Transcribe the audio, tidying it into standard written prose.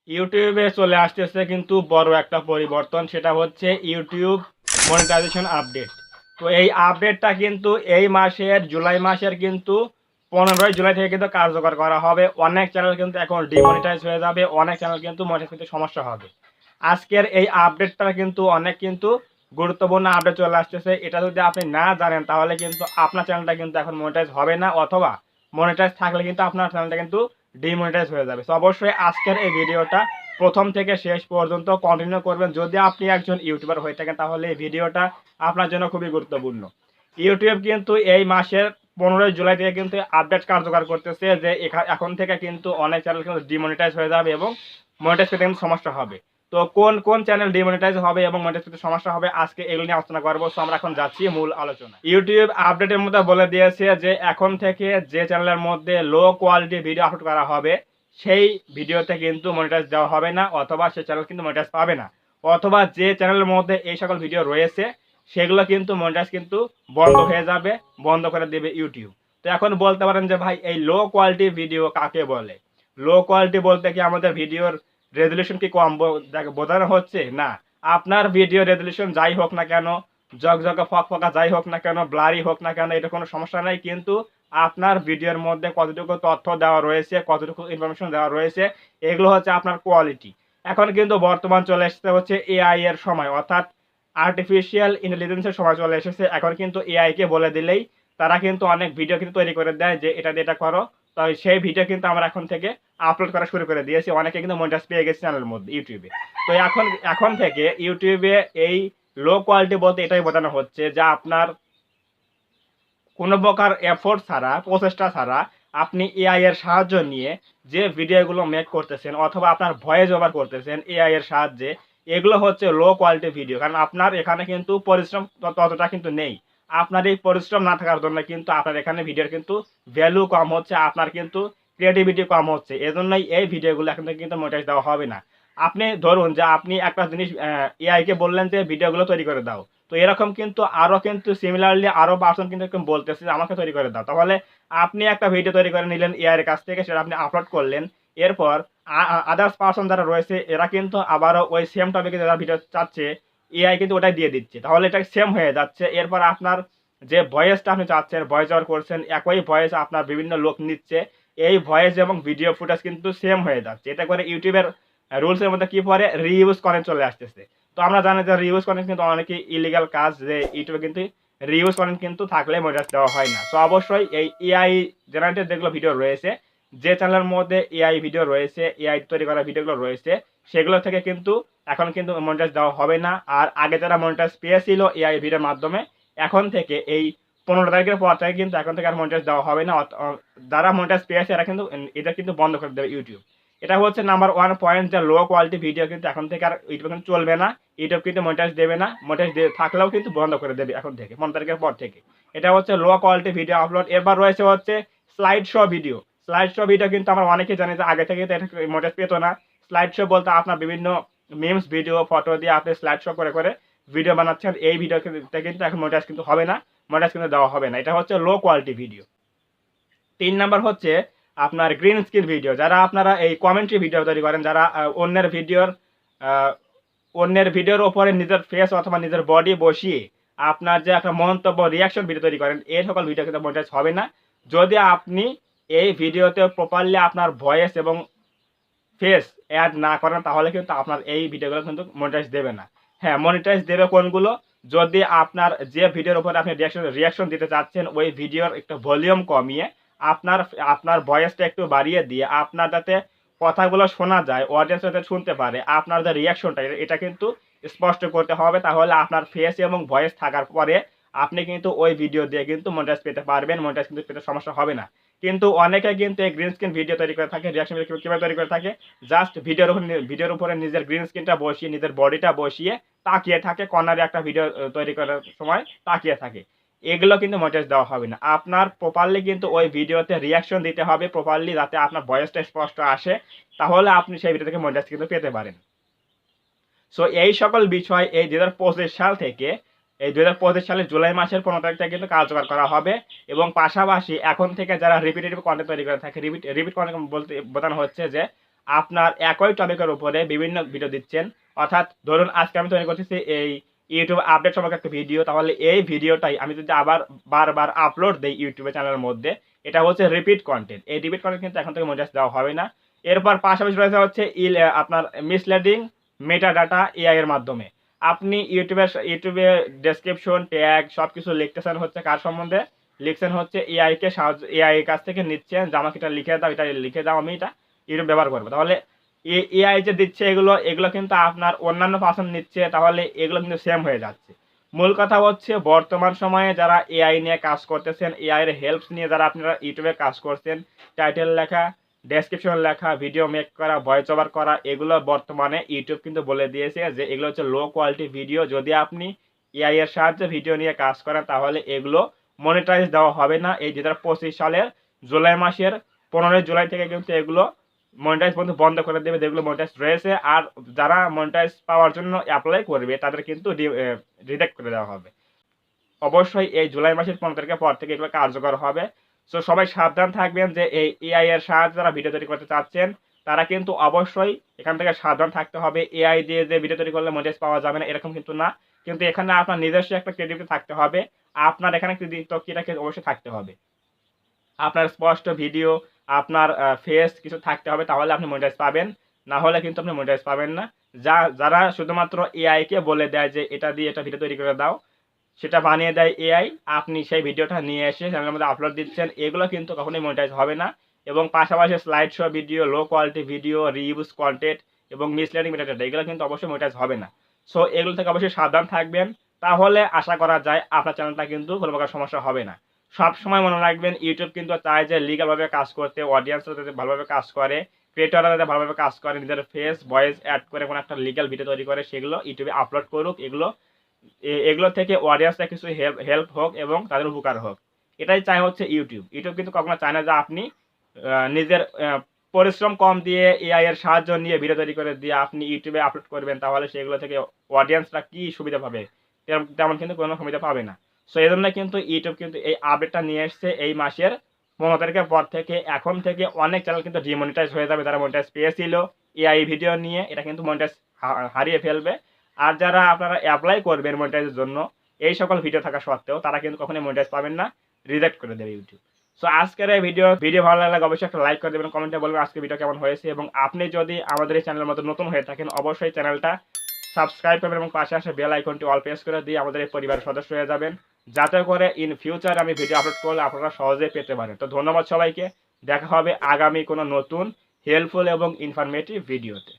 ইউটিউবে চলে আসতেছে কিন্তু বড় একটা পরিবর্তন, সেটা হচ্ছে ইউটিউব মনিটাইজেশন আপডেট। তো এই আপডেটটা কিন্তু এই মাসের জুলাই মাসের কিন্তু 15 জুলাই থেকে কিন্তু কার্যকর করা হবে। অনেক চ্যানেল কিন্তু এখন ডিমনিটাইজ হয়ে যাবে, অনেক চ্যানেল কিন্তু মনিটাইজ করতে সমস্যা হবে। আজকের এই আপডেটটা কিন্তু অনেক কিন্তু গুরুত্বপূর্ণ আপডেট চলে আসতেছে। এটা যদি আপনি না জানেন তাহলে কিন্তু আপনার চ্যানেলটা কিন্তু এখন মনিটাইজ হবে না, অথবা মনিটাইজ থাকলে কিন্তু আপনার চ্যানেলটা কিন্তু ডিমনিটাইজ হয়ে যাবে। তো অবশ্যই আজকের এই ভিডিওটা প্রথম থেকে শেষ পর্যন্ত কন্টিনিউ করবেন। যদি আপনি একজন ইউটিউবার হয়ে থাকেন তাহলে এই ভিডিওটা আপনার জন্য খুবই গুরুত্বপূর্ণ। ইউটিউব কিন্তু এই মাসের 15 জুলাই থেকে কিন্তু আপডেট কার্যকর করতেছে যে এখন থেকে কিন্তু অনেক চ্যানেল কিন্তু ডিমনিটাইজ হয়ে যাবে এবং মনিটাইজ পেতে কিন্তু সমস্যা হবে। তো কোন কোন চ্যানেল ডিমনিটাইজ হবে এবং মনিটাইজ পেতে সমস্যা হবে আজকে এগুলো নিয়ে আলোচনা করবো। তো আমরা এখন যাচ্ছি মূল আলোচনা। ইউটিউব আপডেটের মধ্যে বলে দিয়েছে যে এখন থেকে যে চ্যানেলের মধ্যে লো কোয়ালিটি ভিডিও আপলোড করা হবে সেই ভিডিওতে কিন্তু মনিটাইজ দেওয়া হবে না, অথবা সেই চ্যানেল কিন্তু মনিটাইজ পাবে না। অথবা যে চ্যানেলের মধ্যে এই সকল ভিডিও রয়েছে সেগুলো কিন্তু মনিটাইজ কিন্তু বন্ধ হয়ে যাবে, বন্ধ করে দেবে ইউটিউব। তো এখন বলতে পারেন যে ভাই এই লো কোয়ালিটি ভিডিও কাকে বলে? লো কোয়ালিটি বলতে কি আমাদের ভিডিওর রেজলিউশন কি কম বোঝানো হচ্ছে? না, আপনার ভিডিও রেজলিউশন যাই হোক না কেন, ঝকঝকে ফকফকা যাই হোক না কেন, ব্লারি হোক না কেন, এটা কোনো সমস্যা নাই। কিন্তু আপনার ভিডিওর মধ্যে কতটুকু তথ্য দেওয়া রয়েছে, কতটুকু ইনফরমেশন দেওয়া রয়েছে, এগুলো হচ্ছে আপনার কোয়ালিটি। এখন কিন্তু বর্তমান চলে এসেছে হচ্ছে এআই এর সময়, অর্থাৎ আর্টিফিশিয়াল ইন্টেলিজেন্সের সময় চলে এসেছে। এখন কিন্তু এআই কে বলে দিলেই তারা কিন্তু অনেক ভিডিও কিন্তু তৈরি করে দেয় যে এটা দিয়ে এটা করো। তো সেই ভিডিও কিন্তু আমরা এখন থেকে আপলোড করা শুরু করে দিয়েছি। অনেকে কিন্তু মনিটাইজ পেয়ে গেছে চ্যানেলের মধ্যে ইউটিউবে। তো এখন এখন থেকে ইউটিউবে এই লো কোয়ালিটি বলতে এটাই বোঝানো হচ্ছে যে আপনার কোনো প্রকার এফোর্ট ছাড়া, প্রচেষ্টা ছাড়া আপনি এআই এর সাহায্য নিয়ে যে ভিডিওগুলো মেক করতেছেন অথবা আপনার ভয়েস ওভার করতেছেন এআই এর সাহায্যে, এগুলো হচ্ছে লো কোয়ালিটি ভিডিও। কারণ আপনার এখানে কিন্তু পরিশ্রম ততটা কিন্তু নেই। আপনার এই পরিশ্রম না থাকার জন্য কিন্তু আপনার এখানে ভিডিওর কিন্তু ভ্যালু কম হচ্ছে, আপনার কিন্তু ক্রিয়েটিভিটি কম হচ্ছে। এজন্যই এই ভিডিওগুলো এখন থেকে কিন্তু মনিটাইজ দেওয়া হবে না। আপনি ধরুন যে আপনি একটা জিনিস এআই কে বললেন যে ভিডিওগুলো তৈরি করে দাও। তো এরকম কিন্তু আরো কিন্তু সিমিলারলি আরো পার্সন কিন্তু এরকম বলতেছে যে আমাকে তৈরি করে দাও। তাহলে আপনি একটা ভিডিও তৈরি করে নিলেন এআই এর কাছ থেকে, সেটা আপনি আপলোড করলেন। এরপর আদার্স পার্সন যারা রয়েছে এরা কিন্তু আবারও ওই সেম টপিকে যারা ভিডিও চাচ্ছে এআই কিন্তু ওটাই দিয়ে দিচ্ছে। তাহলে এটা সেম হয়ে যাচ্ছে। এরপর আপনার যে ভয়েসটা আপনি চাচ্ছেন, ভয়েস ওভার করছেন, একই ভয়েস আপনার বিভিন্ন লোক নিচ্ছে। এই ভয়েস এবং ভিডিও ফুটেজ কিন্তু সেম হয়ে যাচ্ছে। এতে করে ইউটিউবের রুলসের মধ্যে কি পরে রিইউজ কন্টেন্ট চলে আসতেছে। তো আমরা জানি যে রিউজ কন্টেন্ট কিন্তু অনেকই ইলিগাল কাজ, যে ইউটিউবে কিন্তু রিউজ কন্টেন্ট কিন্তু থাকলে মনিটাইজ দেওয়া হয় না। তো অবশ্যই এই এআই জেনারেটেড যেগুলো ভিডিও রয়েছে, যে চ্যানেলের মধ্যে এআই ভিডিও রয়েছে, এআই তৈরি করা ভিডিওগুলো রয়েছে, সেগুলো থেকে কিন্তু এখন কিন্তু মনিটাইজ দেওয়া হবে না। আর আগে যারা মনিটাইজ পেয়েছিল এআই ভিডিওর মাধ্যমে, এখন থেকে এই 15 তারিখের পর থেকে কিন্তু এখন থেকে আর মনিটাইজ দেওয়া হবে না। যারা মনিটাইজ পেয়েছে এরা কিন্তু এটা কিন্তু বন্ধ করে দেবে ইউটিউব। এটা হচ্ছে নাম্বার ওয়ান পয়েন্ট, যে লো কোয়ালিটি ভিডিও কিন্তু এখন থেকে আর ইউটিউবে কিন্তু চলবে না। ইউটিউব কিন্তু মনিটাইজ দেবে না, মনিটাইজ থাকলেও কিন্তু বন্ধ করে দেবে এখন থেকে 15 তারিখের পর থেকে। এটা হচ্ছে লো কোয়ালিটি ভিডিও আপলোড। এবার রয়েছে হচ্ছে slide show video. Slide show video কিন্তু আমরা অনেকেই জানি যে আগে থেকে এটা মনিটাইজ পেতো না। স্লাইড শো বলতে আপনার বিভিন্ন মিমস ভিডিও ফটো দিয়ে আপনি স্লাইড শো করে করে ভিডিও বানাচ্ছেন, এই ভিডিও কিন্তু এখন মনিটাইজ কিন্তু হবে না, মনিটাইজ কিন্তু দেওয়া হবে না। এটা হচ্ছে লো কোয়ালিটি ভিডিও। 3 নাম্বার হচ্ছে আপনার গ্রিন স্ক্রিন ভিডিও। যারা আপনারা এই কমেন্ট্রি ভিডিও তৈরি করেন, যারা অন্যের ভিডিওর ওপরে নিজের ফেস অথবা নিজের বডি বসিয়ে আপনার যে একটা মন্তব্য রিয়াকশন ভিডিও তৈরি করেন, এই সকল ভিডিও কিন্তু মনিটাইজ হবে না। যদি আপনি এই ভিডিওতে প্রপারলি আপনার ভয়েস এবং ফেস অ্যাড না করেন তাহলে কিন্তু আপনার এই ভিডিওগুলো কিন্তু মনিটাইজ দেবে না। হ্যাঁ, মনিটাইজ দেবে কোনগুলো? যদি আপনার যে ভিডিওর উপরে আপনি রিয়াকশন দিতে চাচ্ছেন ওই ভিডিওর একটু ভলিউম কমিয়ে আপনার আপনার ভয়েসটা একটু বাড়িয়ে দিয়ে আপনার যাতে কথাগুলো শোনা যায়, অডিয়েন্স যাতে শুনতে পারে, আপনার যে রিয়াকশনটা এটা কিন্তু স্পষ্ট করতে হবে। তাহলে আপনার ফেস এবং ভয়েস থাকার পরে আপনি কিন্তু ওই ভিডিও দিয়ে কিন্তু মনিটাইজ পেতে পারবেন, মনিটাইজ কিন্তু পেতে সমস্যা হবে না। কিন্তু অনেকে কিন্তু এই গ্রিন স্ক্রিন ভিডিও তৈরি করে থাকে, রিয়াকশন ভিডিও কিভাবে তৈরি করে থাকে, জাস্ট ভিডিওর উপরে নিজের গ্রিন স্ক্রিনটা বসিয়ে নিজের বডিটা বসিয়ে তাকিয়ে থাকে, কর্নারে একটা ভিডিও তৈরি করার সময় তাকিয়ে থাকে। এগুলো কিন্তু মনিটাইজ দেওয়া হবে না। আপনার প্রপারলি কিন্তু ওই ভিডিওতে রিয়াকশন দিতে হবে প্রপারলি, যাতে আপনার ভয়েসটা স্পষ্ট আসে, তাহলে আপনি সেই ভিডিও থেকে মনিটাইজ কিন্তু পেতে পারেন। সো এই সকল বিষয় এই 2025 সাল থেকে, এই 2025 সালের জুলাই মাসের 15 তারিখ থেকে কিন্তু কার্যকর করা হবে। এবং পাশাপাশি এখন থেকে যারা রিপিটেটিভ কন্টেন্ট তৈরি করে থাকে, রিপিট কন্টেন্ট বলতে বোঝানো হচ্ছে যে আপনার একই টপিকের উপরে বিভিন্ন ভিডিও দিচ্ছেন, অর্থাৎ ধরুন আজকে আমি তৈরি করতেছি এই ইউটিউব আপডেট সম্পর্কে একটা ভিডিও, তাহলে এই ভিডিওটাই আমি যদি আবার বারবার আপলোড দেই ইউটিউবে চ্যানেলের মধ্যে, এটা হচ্ছে রিপিট কন্টেন্ট। এই রিপিট কন্টেন্ট কিন্তু এখন থেকে মনিটাইজ দেওয়া হবে না। এরপর পাশাপাশি রয়েছে হচ্ছে আপনার মিসলিডিং মেটা ডাটা এআই এর মাধ্যমে আপনি ইউটিউবে ডেসক্রিপশন ট্যাগ সবকিছু লিখতেছেন হচ্ছে কার সম্বন্ধে লিখছেন হচ্ছে এআই কে সাহায্য, এআই এর কাছ থেকে নিচ্ছেন যে আমাকে এটা লিখে দাও, এটা লিখে দাও, আমি এটা ইউটিউব ব্যবহার করবো। তাহলে এআই যে দিচ্ছে এগুলো কিন্তু আপনার অন্যান্য পার্সন নিচ্ছে, তাহলে এগুলো কিন্তু সেম হয়ে যাচ্ছে। মূল কথা হচ্ছে বর্তমান সময়ে যারা এআই নিয়ে কাজ করতেছেন, এআই এর হেল্প নিয়ে যারা আপনারা ইউটিউবে কাজ করছেন, টাইটেল লেখা, ডেসক্রিপশন লেখা, ভিডিও মেক করা, ভয়েস ওভার করা, এগুলো বর্তমানে ইউটিউব কিন্তু বলে দিয়েছে যে এগুলো হচ্ছে লো কোয়ালিটি ভিডিও। যদি আপনি এআই এর সাহায্যে ভিডিও নিয়ে কাজ করেন তাহলে এগুলো মনিটাইজ দেওয়া হবে না। এই 2025 সালের জুলাই মাসের 15 জুলাই থেকে কিন্তু এগুলো মনিটাইজ বন্ধ করে দেবে যেগুলো মনিটাইজ রয়েছে। আর যারা মনিটাইজ পাওয়ার জন্য অ্যাপ্লাই করবে তাদের কিন্তু রিজেক্ট করে দেওয়া হবে। অবশ্যই এই জুলাই মাসের 15 তারিখের পর থেকে এগুলো কার্যকর হবে। সো সবাই সাবধান থাকবেন যে এই এআই এর সাহায্যে যারা ভিডিও তৈরি করতে চাচ্ছেন তারা কিন্তু অবশ্যই এখান থেকে সাবধান থাকতে হবে। এআই দিয়ে যে ভিডিও তৈরি করলে মনিটাইজ পাওয়া যাবে না এরকম কিন্তু না, কিন্তু এখানে আপনার নিজস্ব একটা ক্রেডিবিলিটি থাকতে হবে। আপনার এখানে ক্রেডিবিলিটি অবশ্যই থাকতে হবে। আপনার স্পষ্ট ভিডিও, আপনার ফেস কিছু থাকতে হবে, তাহলে আপনি মনিটাইজ পাবেন। না হলে কিন্তু আপনি মনিটাইজ পাবেন না। যারা শুধুমাত্র এআই কে বলে দেয় যে এটা দিয়ে এটা ভিডিও তৈরি করে দাও, সেটা বানিয়ে দেয় এআই, আপনি সেই ভিডিওটা নিয়ে এসে চ্যানেলের মধ্যে আপলোড দিচ্ছেন, এগুলো কিন্তু কখনোই মনিটাইজ হবে না। এবং পাশাপাশি slide show video, low quality video, reuse content এবং মিসলিডিং মেটাডাটা এগুলো কিন্তু অবশ্যই মনিটাইজ হবে না। সো এগুলো থেকে অবশ্যই সাবধান থাকবেন, তাহলে আশা করা যায় আপনার চ্যানেলটা কিন্তু কোনো প্রকার সমস্যা হবে না। সবসময় মনে রাখবেন ইউটিউব কিন্তু চায় যে লিগালভাবে কাজ করতে, অডিয়েন্সরা যাতে ভালোভাবে কাজ করে, ক্রিয়েটররা যাতে ভালোভাবে কাজ করে, নিজের ফেস ভয়েস অ্যাড করে কোনো একটা লিগাল ভিডিও তৈরি করে সেগুলো ইউটিউবে আপলোড করুক। এগুলো থেকে অডিয়েন্সরা কিছু হেল্প হোক এবং তাদের উপকার হোক, এটাই চাই হচ্ছে ইউটিউব। ইউটিউব কিন্তু কখনো চায় না যে আপনি নিজের পরিশ্রম কম দিয়ে এআই এর সাহায্য নিয়ে ভিডিও তৈরি করে দিয়ে আপনি ইউটিউবে আপলোড করবেন, তাহলে সেগুলো থেকে অডিয়েন্সরা কি সুবিধা পাবে, তেমন কিন্তু কোনো সুবিধা পাবে না। সো এই জন্য কিন্তু ইউটিউব কিন্তু এই আপডেটটা নিয়ে এসছে এই মাসের 15 তারিখের পর থেকে। এখন থেকে অনেক চ্যানেল কিন্তু ডিমনিটাইজ হয়ে যাবে, যারা মনিটাইজ পেয়েছিল এআই ভিডিও নিয়ে, এটা কিন্তু মনিটাইজ হারিয়ে ফেলবে। আর যারা আপনারা অ্যাপ্লাই করবেন মনিটাইজের জন্য এই সকল ভিডিও থাকা সত্ত্বেও, তারা কিন্তু কখনোই মনিটাইজ পাবেন না, রিজেক্ট করে দেবে ইউটিউব। সো আজকের এই ভিডিও ভালো লাগলে অবশ্যই একটা লাইক করে দেবেন, কমেন্টে বলবেন আজকে ভিডিও কেমন হয়েছে। এবং আপনি যদি আমাদের এই চ্যানেলের মধ্যে নতুন হয়ে থাকেন অবশ্যই চ্যানেলটা সাবস্ক্রাইব করবেন এবং পাশে আসে বেল আইকনটি অল প্রেস করে দিয়ে আমাদের এই পরিবারের সদস্য হয়ে যাবেন, যাতে করে ইন ফিউচার আমি ভিডিও আপলোড করলে আপনারা সহজেই পেতে পারেন। তো ধন্যবাদ সবাইকে, দেখা হবে আগামী কোনো নতুন হেল্পফুল এবং ইনফরমেটিভ ভিডিওতে।